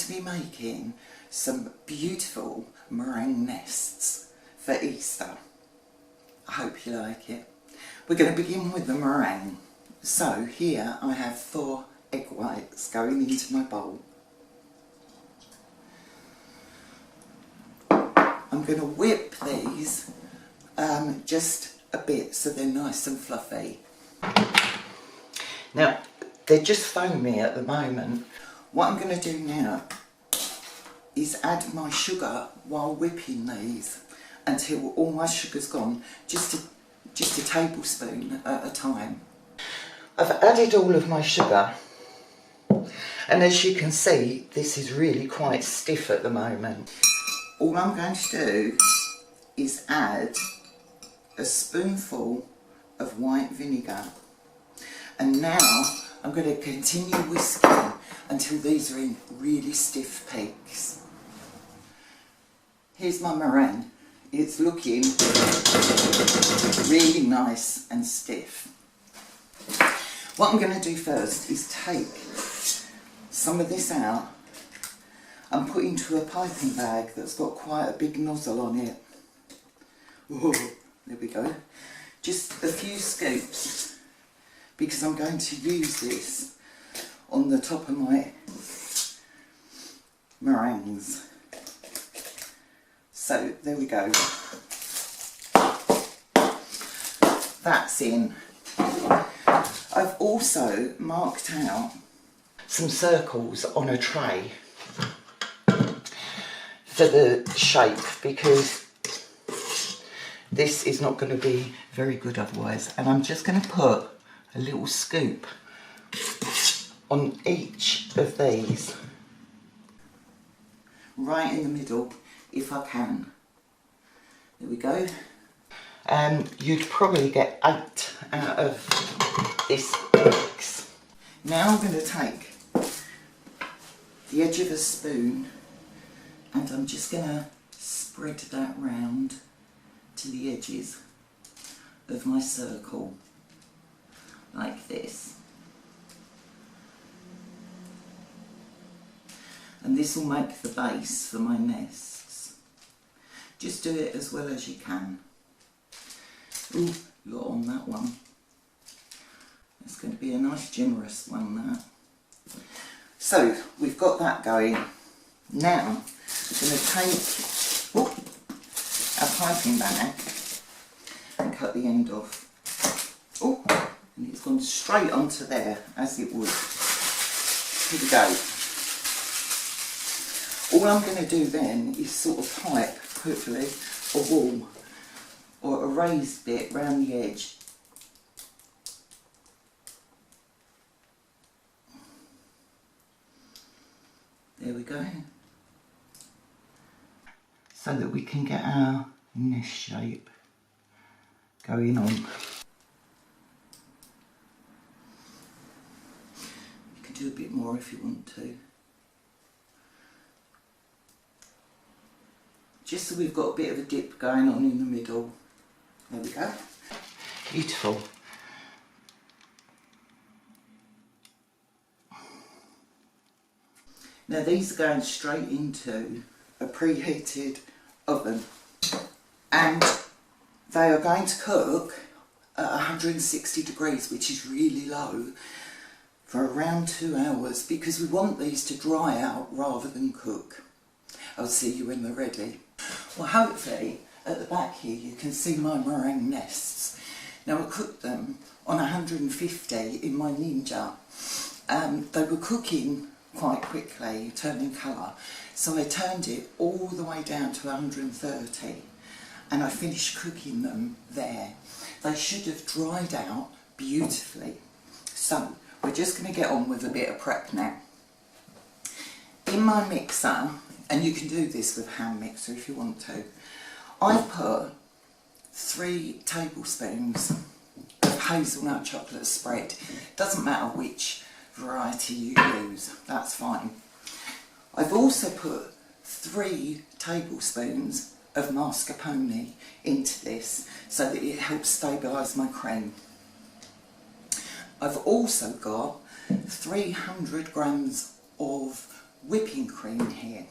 to be making some beautiful meringue nests for Easter. I hope you like it. We're going to begin with the meringue. So here I have 4 egg whites going into my bowl. I'm going to whip these just a bit so they're nice and fluffy. Now, they're just foamy at the moment. What I'm going to do now is add my sugar while whipping these until all my sugar's gone, just a tablespoon at a time. I've added all of my sugar, and as you can see, this is really quite stiff at the moment. All I'm going to do is add a spoonful of white vinegar, and now I'm going to continue whisking until these are in really stiff peaks. Here's my meringue. It's looking really nice and stiff. What I'm going to do first is take some of this out and put into a piping bag that's got quite a big nozzle on it. Whoa, there we go. Just a few scoops, because I'm going to use this on the top of my meringues. So there we go. That's in. I've also marked out some circles on a tray for the shape, because this is not going to be very good otherwise. And I'm just going to put a little scoop on each of these, right in the middle if I can. There we go. You'd probably get 8 out of this mix. Now I'm going to take the edge of a spoon and I'm just going to spread that round to the edges of my circle, like this. And this will make the base for my nests. Just do it as well as you can. Ooh, you're on that one. It's going to be a nice generous one, that. So, we've got that going. Now, we're going to take a piping bag and cut the end off. Oh, and it's gone straight onto there, as it would. Here we go. All I'm going to do then is sort of pipe, hopefully, a wall or a raised bit round the edge. There we go. So that we can get our nest shape going on. You can do a bit more if you want to. Just so we've got a bit of a dip going on in the middle. There we go. Beautiful. Now these are going straight into a preheated oven, and they are going to cook at 160 degrees, which is really low, for around 2 hours, because we want these to dry out rather than cook. I'll see you when they're ready. Well, hopefully at the back here you can see my meringue nests. Now I cooked them on 150 in my Ninja. They were cooking quite quickly, turning colour, so I turned it all the way down to 130 and I finished cooking them there. They should have dried out beautifully. So we're just going to get on with a bit of prep now. In my mixer, and you can do this with a hand mixer if you want to, I've put 3 tablespoons of hazelnut chocolate spread. Doesn't matter which variety you use, that's fine. I've also put 3 tablespoons of mascarpone into this so that it helps stabilise my cream. I've also got 300 grams of whipping cream here.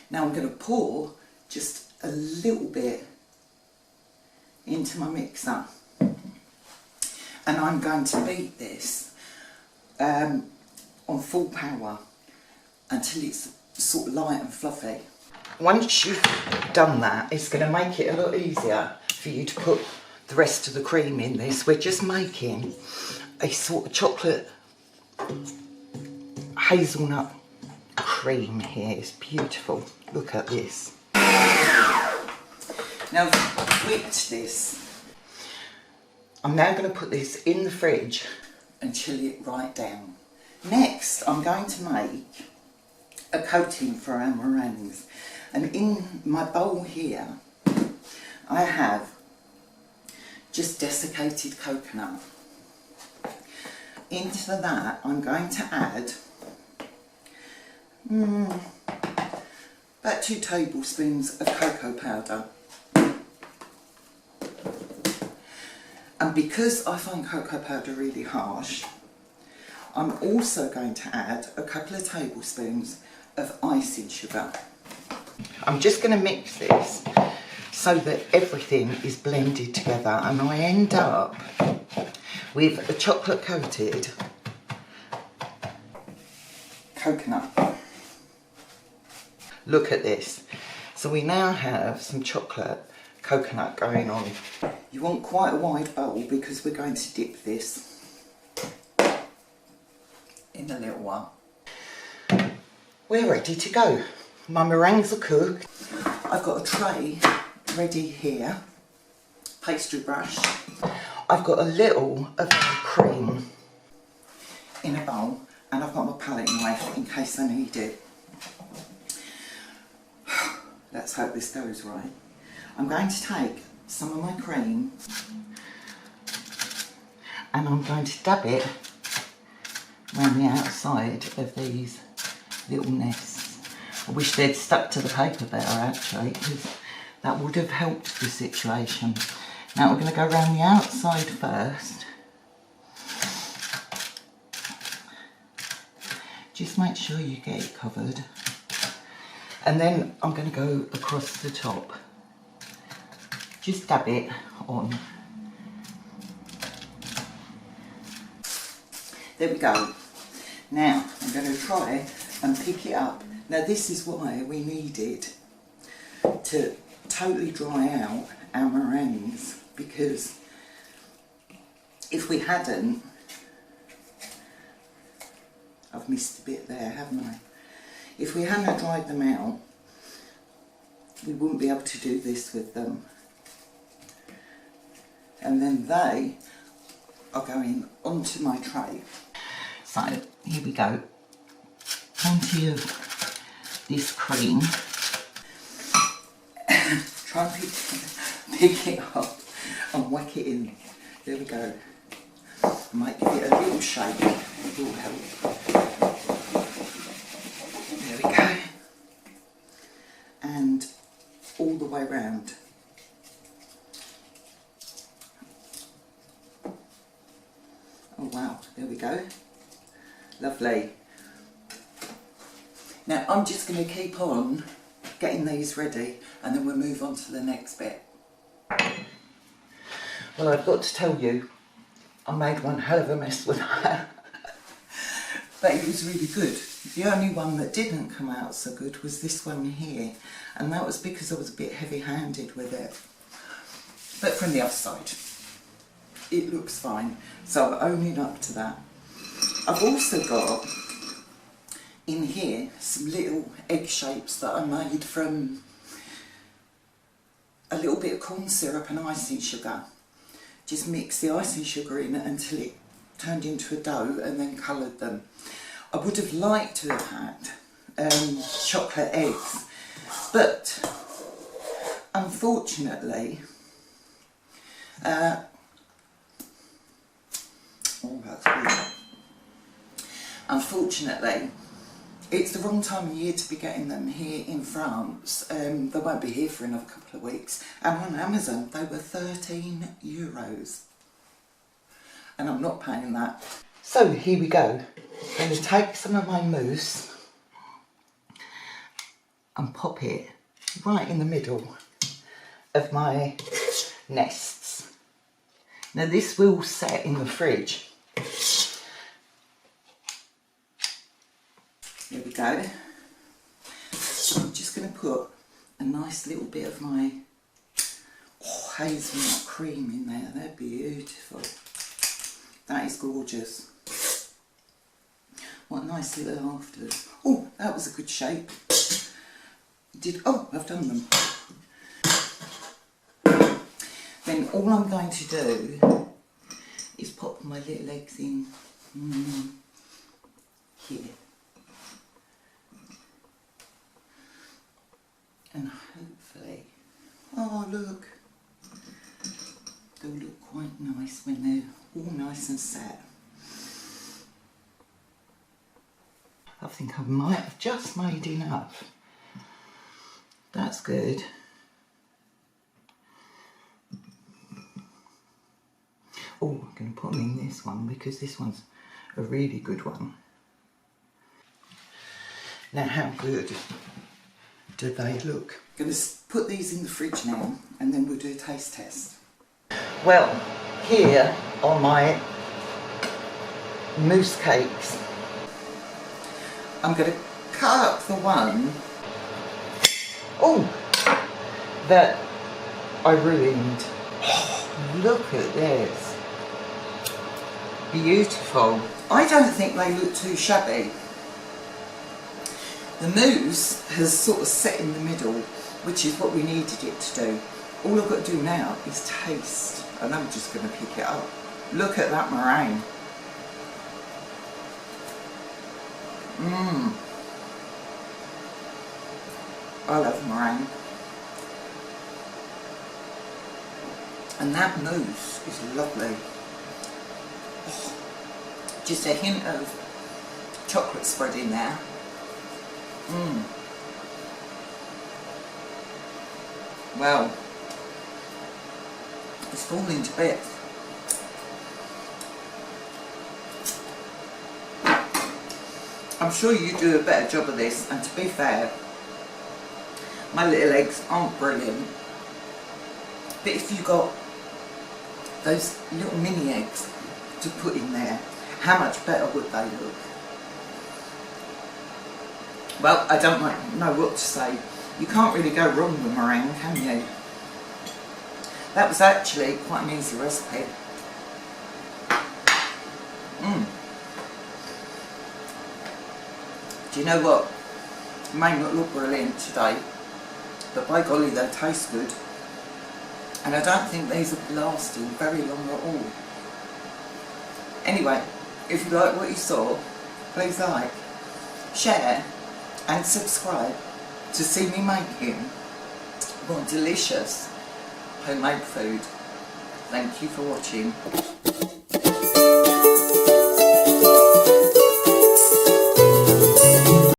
Now I'm going to pour just a little bit into my mixer, and I'm going to beat this on full power until it's sort of light and fluffy. Once you've done that, it's going to make it a lot easier for you to put the rest of the cream in this. We're just making a sort of chocolate hazelnut cream here. It's beautiful. Look at this. Now I've whipped this. I'm now going to put this in the fridge and chill it right down. Next, I'm going to make a coating for our meringues. And in my bowl here, I have just desiccated coconut. Into that, I'm going to add about 2 tablespoons of cocoa powder. And because I find cocoa powder really harsh, I'm also going to add a couple of tablespoons of icing sugar. I'm just going to mix this so that everything is blended together, and I end up with a chocolate coated coconut. Look at this. So we now have some chocolate coconut going on. You want quite a wide bowl because we're going to dip this in a little while. We're ready to go. My meringues are cooked. I've got a tray ready here, pastry brush. I've got a little of my cream in a bowl, and I've got my palette knife in case I need it. Let's hope this goes right. I'm going to take some of my cream and I'm going to dab it around the outside of these little nests. I wish they'd stuck to the paper better actually, because that would have helped the situation. Now we're going to go around the outside first. Just make sure you get it covered. And then I'm going to go across the top. Just dab it on. There we go. Now I'm going to try and pick it up. Now this is why we needed to totally dry out our meringues, because if we hadn't, I've missed a bit there, haven't I? If we hadn't dried them out, we wouldn't be able to do this with them. And then they are going onto my tray. So here we go. Plenty of this cream. Try and pick it up and whack it in. There we go. I might give it a little shake. It will help. There we go. And all the way round. Oh wow, there we go. Lovely. Now I'm just going to keep on getting these ready and then we'll move on to the next bit. Well, I've got to tell you, I made one hell of a mess with that. But it was really good. The only one that didn't come out so good was this one here, and that was because I was a bit heavy-handed with it. But from the other side, it looks fine, so I'm owning up to that. I've also got in here some little egg shapes that I made from a little bit of corn syrup and icing sugar. Just mixed the icing sugar in until it turned into a dough and then coloured them. I would have liked to have had chocolate eggs, but unfortunately, oh that's weird. Unfortunately, it's the wrong time of year to be getting them here in France. They won't be here for another couple of weeks. And on Amazon, they were €13. And I'm not paying that. So here we go. I'm going to take some of my mousse and pop it right in the middle of my nests. Now this will set in the fridge. There we go. So I'm just going to put a nice little bit of my hazelnut cream in there. They're beautiful. That is gorgeous. What a nice little afters. Oh, that was a good shape. Oh, I've done them. Then all I'm going to do is pop my little eggs in here. And hopefully, oh look, they'll look quite nice when they're all nice and set. I think I might have just made enough. That's good. Oh, I'm going to put them in this one because this one's a really good one. Now, how good do they look? I'm going to put these in the fridge now and then we'll do a taste test. Well, here are my mousse cakes. I'm going to cut up the one that I ruined. Oh, look at this. Beautiful. I don't think they look too shabby. The mousse has sort of set in the middle, which is what we needed it to do. All I've got to do now is taste, and I'm just going to pick it up. Look at that meringue. I love meringue. And that mousse is lovely. Oh, just a hint of chocolate spread in there. Well, it's falling to bits. I'm sure you do a better job of this, and to be fair, my little eggs aren't brilliant, but if you got those little mini eggs to put in there, how much better would they look? Well, I don't know what to say. You can't really go wrong with meringue, can you? That was actually quite an easy recipe. Do you know what? It may not look brilliant today, but by golly, they taste good. And I don't think these are lasting very long at all. Anyway, if you like what you saw, please like, share and subscribe to see me making more delicious homemade food. Thank you for watching.